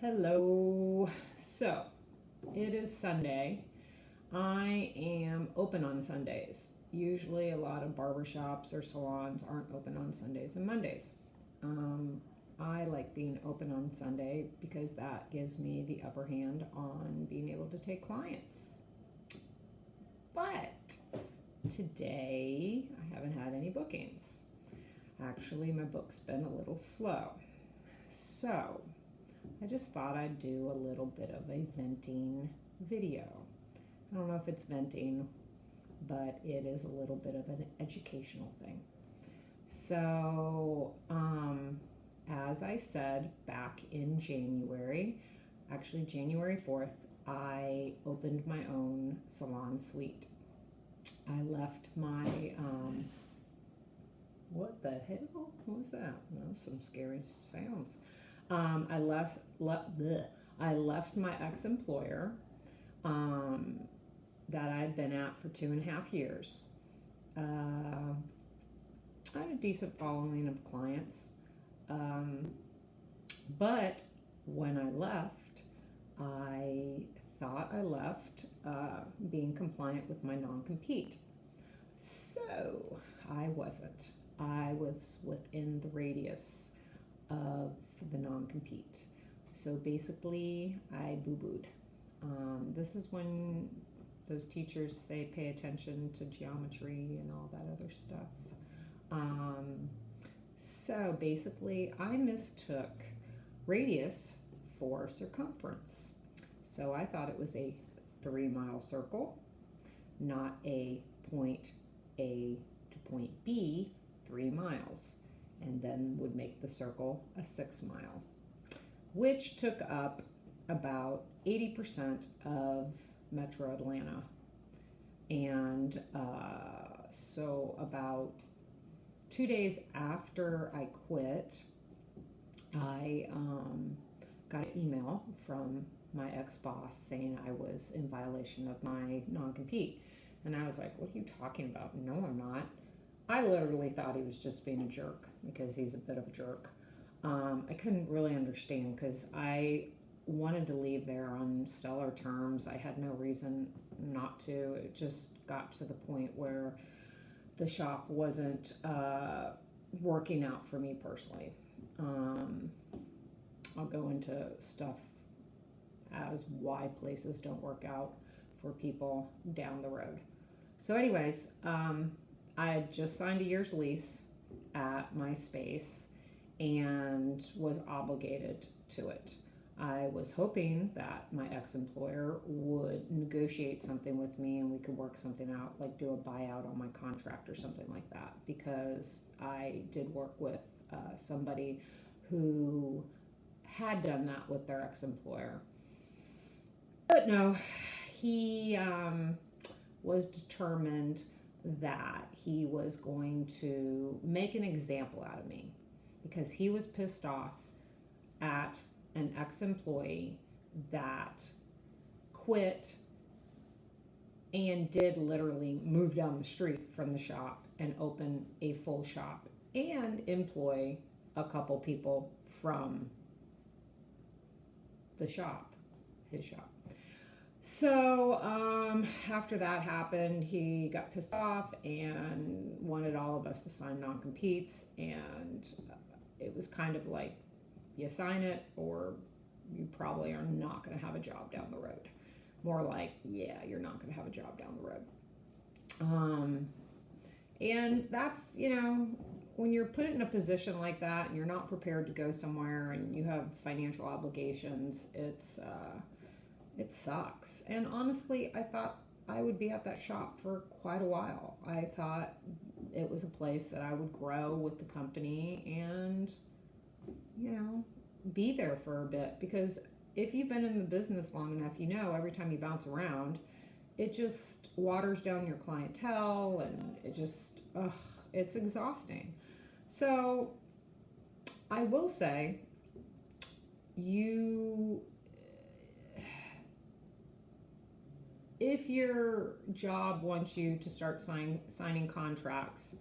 Hello. So, it is Sunday. I am open on Sundays. Usually, a lot of barbershops or salons aren't open on Sundays and Mondays. Um, I like being open on Sunday because that gives me the upper hand on being able to take clients. But today, I haven't had any bookings. Actually, my book's been a little slow. So, I just thought I'd do a little bit of a venting video. I don't know if it's venting, but it is a little bit of an educational thing. So, as I said back in January, actually January 4th, I opened my own salon suite. I left my, what the hell? What was that? That was some scary sounds. I left my ex-employer um, that I'd been at for 2.5 years. I had a decent following of clients, um, but when I left, I thought I left being compliant with my non-compete. So I wasn't. I was within the radius of the non-compete. So basically, I boo-booed. This is when those teachers say pay attention to geometry and all that other stuff. Um, so basically, I mistook radius for circumference. So I thought it was a 3-mile circle, not a point A to point B, 3 miles, and then would make the circle a 6-mile, which took up about 80% of Metro Atlanta. And so about 2 days after I quit, I got an email from my ex-boss saying I was in violation of my non-compete. And I was like, what are you talking about? No, I'm not. I literally thought he was just being a jerk because he's a bit of a jerk. I couldn't really understand because I wanted to leave there on stellar terms. I had no reason not to. It just got to the point where the shop wasn't working out for me personally. I'll go into stuff as why places don't work out for people down the road. So, anyways, I had just signed a year's lease at my space and was obligated to it. I was hoping that my ex-employer would negotiate something with me and we could work something out, like do a buyout on my contract or something like that, because I did work with somebody who had done that with their ex-employer. But no, he was determined that he was going to make an example out of me because he was pissed off at an ex-employee that quit and did literally move down the street from the shop and open a full shop and employ a couple people from the shop, his shop. So after that happened, he got pissed off and wanted all of us to sign non-competes, and it was kind of like, you sign it or you probably are not going to have a job down the road. More like, yeah, you're not going to have a job down the road. And that's, when you're put in a position like that and you're not prepared to go somewhere and you have financial obligations, it sucks. And honestly, I thought I would be at that shop for quite a while. I thought it was a place that I would grow with the company and, be there for a bit. Because if you've been in the business long enough, every time you bounce around, it just waters down your clientele and it's exhausting. So I will say, if your job wants you to start signing contracts,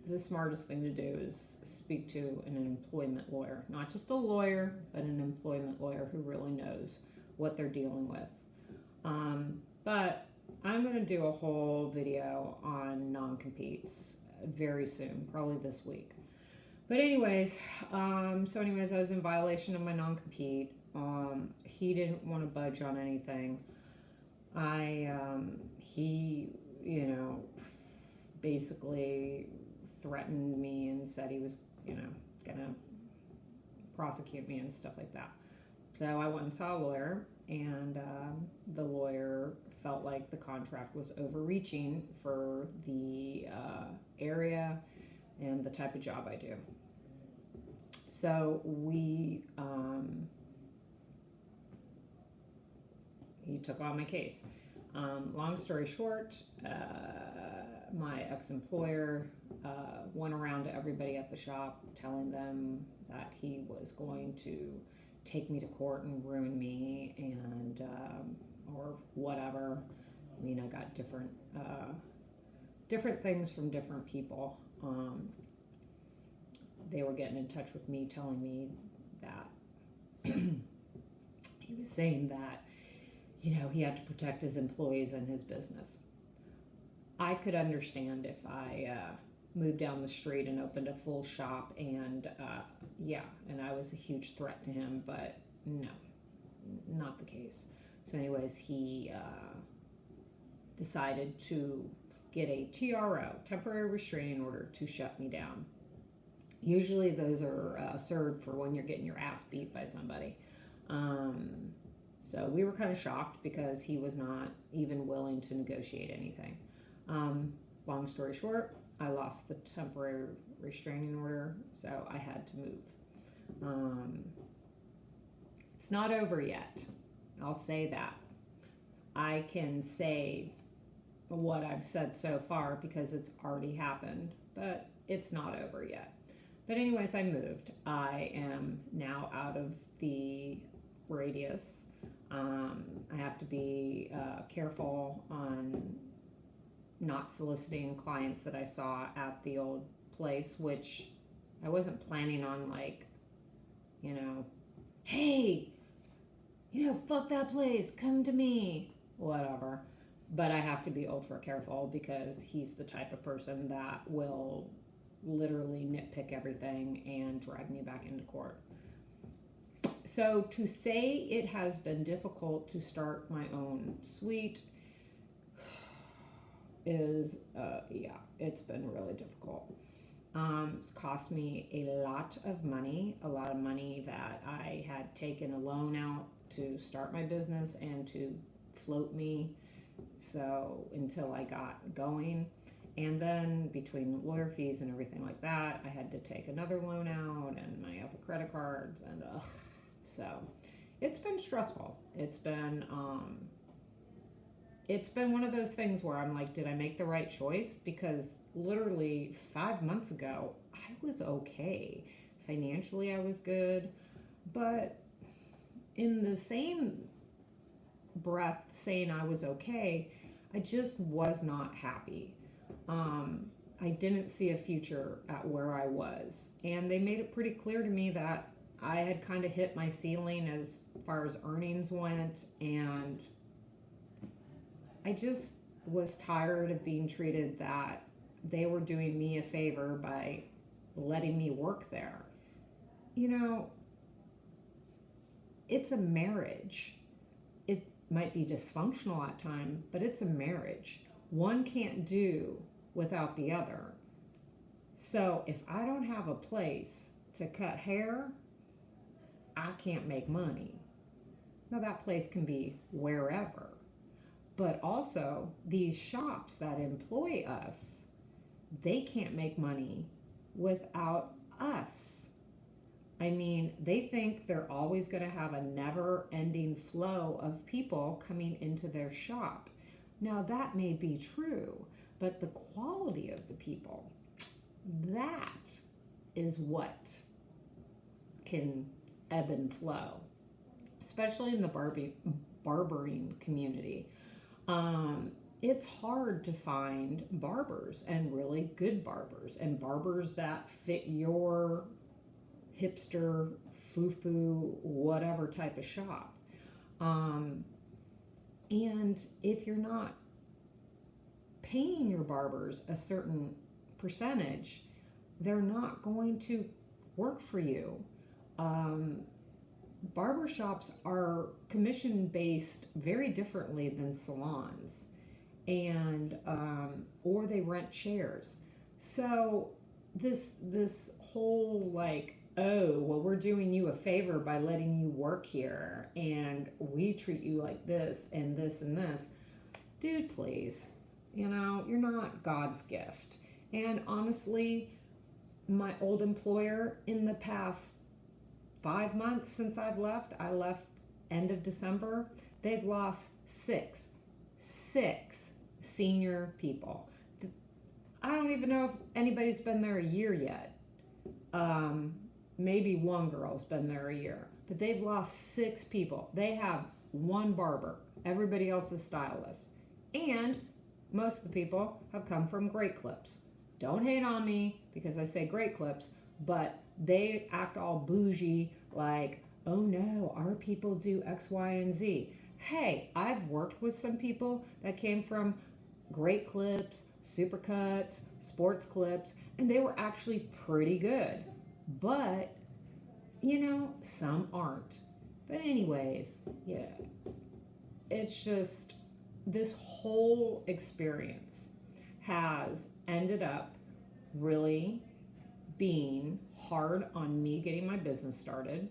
the smartest thing to do is speak to an employment lawyer, not just a lawyer, but an employment lawyer who really knows what they're dealing with. But I'm going to do a whole video on non-competes very soon, probably this week. But anyways, I was in violation of my non-compete. He didn't want to budge on anything. He, basically threatened me and said he was, gonna prosecute me and stuff like that. So I went and saw a lawyer, and the lawyer felt like the contract was overreaching for the area and the type of job I do. So he took on my case. Long story short, my ex-employer went around to everybody at the shop telling them that he was going to take me to court and ruin me and or whatever. I mean, I got different things from different people. They were getting in touch with me telling me that he was saying that he had to protect his employees and his business. I could understand if I moved down the street and opened a full shop and I was a huge threat to him, but no, not the case. So anyways, he decided to get a TRO, temporary restraining order, to shut me down. Usually those are served for when you're getting your ass beat by somebody. So we were kind of shocked because he was not even willing to negotiate anything. Long story short, I lost the temporary restraining order, so I had to move. It's not over yet. I'll say that. I can say what I've said so far because it's already happened, but it's not over yet. But anyways, I moved. I am now out of the radius. I have to be careful on not soliciting clients that I saw at the old place, which I wasn't planning on, hey, fuck that place, come to me, whatever. But I have to be ultra careful because he's the type of person that will literally nitpick everything and drag me back into court. So to say it has been difficult to start my own suite is, it's been really difficult. It's cost me a lot of money that I had taken a loan out to start my business and to float me so until I got going. And then between lawyer fees and everything like that, I had to take another loan out and my other credit cards and so it's been stressful. It's been one of those things where I'm like, did I make the right choice? Because literally 5 months ago, I was okay. Financially, I was good. But in the same breath saying I was okay, I just was not happy. I didn't see a future at where I was. And they made it pretty clear to me that I had kind of hit my ceiling as far as earnings went, and I just was tired of being treated that they were doing me a favor by letting me work there. It's a marriage. It might be dysfunctional at times, but it's a marriage. One can't do without the other. So if I don't have a place to cut hair, I can't make money. Now that place can be wherever, but also these shops that employ us, they can't make money without us. I mean, they think they're always going to have a never-ending flow of people coming into their shop. Now that may be true, but the quality of the people, that is what can ebb and flow, especially in the barbering community. it's hard to find barbers, and really good barbers, and barbers that fit your hipster, foo-foo, whatever type of shop. Um, and if you're not paying your barbers a certain percentage, they're not going to work for you. Um, Barber shops are commission based very differently than salons, and or they rent chairs. So this whole like, oh well, we're doing you a favor by letting you work here, and we treat you like this and this and this. Dude, please, you're not God's gift. And honestly, my old employer, in the past 5 months since I left end of December, they've lost six senior people. I don't even know if anybody's been there a year yet. Maybe one girl's been there a year, but they've lost 6 people. They have one barber, everybody else is stylists, and most of the people have come from Great Clips. Don't hate on me because I say Great Clips, but they act all bougie, like, oh no, our people do X, Y, and Z. Hey, I've worked with some people that came from Great Clips, Supercuts, Sports Clips, and they were actually pretty good. But, some aren't. But anyways, yeah, it's just this whole experience has ended up really being hard on me getting my business started.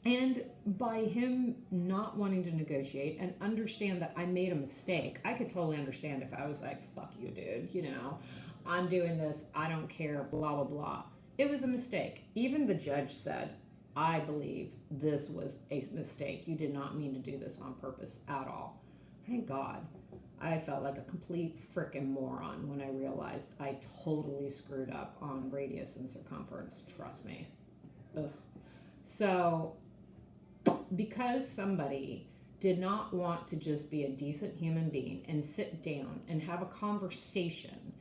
And by him not wanting to negotiate and understand that I made a mistake, I could totally understand if I was like, fuck you, dude, I'm doing this, I don't care, blah, blah, blah. It was a mistake. Even the judge said, I believe this was a mistake. You did not mean to do this on purpose at all. Thank God. I felt like a complete frickin' moron when I realized I totally screwed up on radius and circumference. Trust me. Ugh. So, because somebody did not want to just be a decent human being and sit down and have a conversation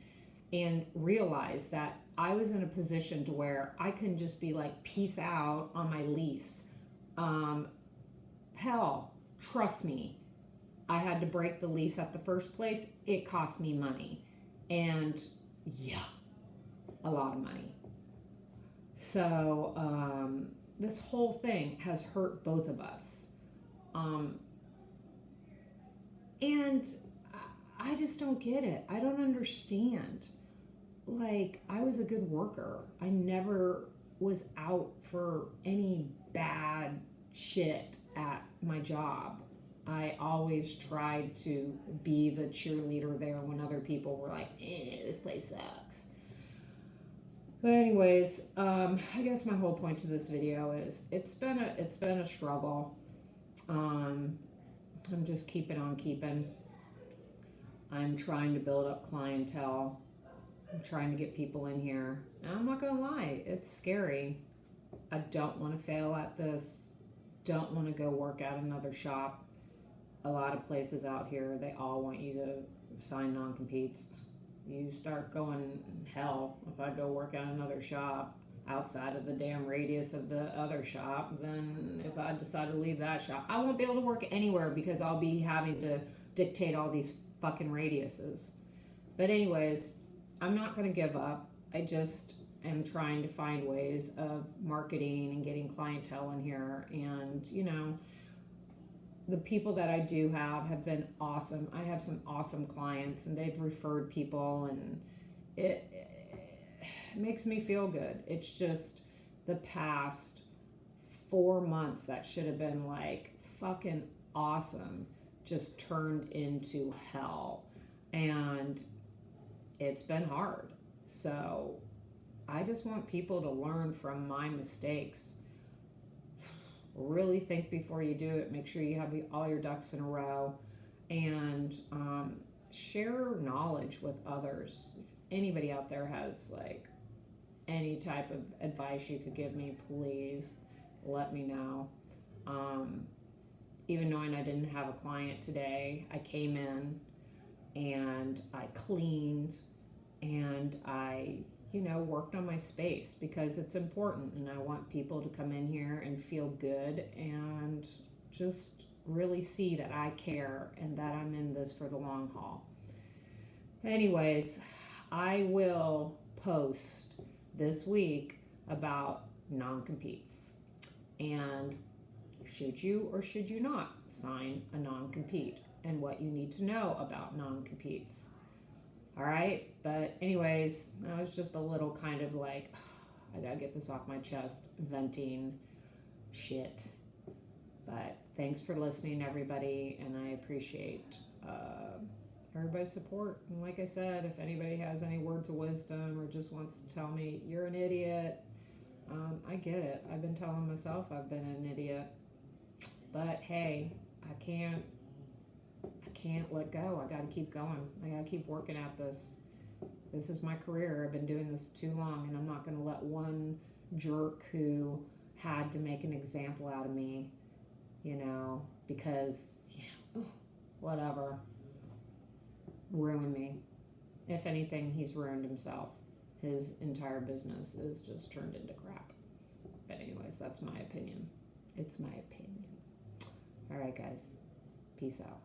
and realize that I was in a position to where I can just be like, peace out on my lease. Hell, trust me, I had to break the lease at the first place. It cost me money. And yeah, a lot of money. So this whole thing has hurt both of us. And I just don't get it. I don't understand. Like, I was a good worker. I never was out for any bad shit at my job. I always tried to be the cheerleader there when other people were like, this place sucks. But anyways, I guess my whole point to this video is it's been a struggle. I'm just keeping on keeping. I'm trying to build up clientele. I'm trying to get people in here. And I'm not gonna lie, it's scary. I don't want to fail at this. Don't want to go work at another shop. A lot of places out here, they all want you to sign non-competes. You start going, hell, if I go work at another shop outside of the damn radius of the other shop, then if I decide to leave that shop, I won't be able to work anywhere because I'll be having to dictate all these fucking radiuses. But anyways, I'm not going to give up. I just am trying to find ways of marketing and getting clientele in here. And, the people that I do have been awesome. I have some awesome clients, and they've referred people, and it makes me feel good. It's just the past 4 months that should have been like fucking awesome just turned into hell, and it's been hard. So I just want people to learn from my mistakes. Really think before you do it. Make sure you have all your ducks in a row, and share knowledge with others. If anybody out there has like any type of advice you could give me, please let me know. Even knowing I didn't have a client today, I came in, and I cleaned, and I, worked on my space because it's important, and I want people to come in here and feel good and just really see that I care and that I'm in this for the long haul. Anyways, I will post this week about non competes, and should you or should you not sign a non compete, and what you need to know about non competes. All right, but anyways, I was just a little kind of like, I gotta get this off my chest, venting shit. But thanks for listening, everybody, and I appreciate everybody's support. And like I said, if anybody has any words of wisdom or just wants to tell me you're an idiot, I get it. I've been telling myself I've been an idiot, but hey, I can't let go. I got to keep going. I got to keep working at this. This is my career. I've been doing this too long, and I'm not going to let one jerk who had to make an example out of me, because, whatever, ruin me. If anything, he's ruined himself. His entire business is just turned into crap. But anyways, that's my opinion. It's my opinion. All right, guys. Peace out.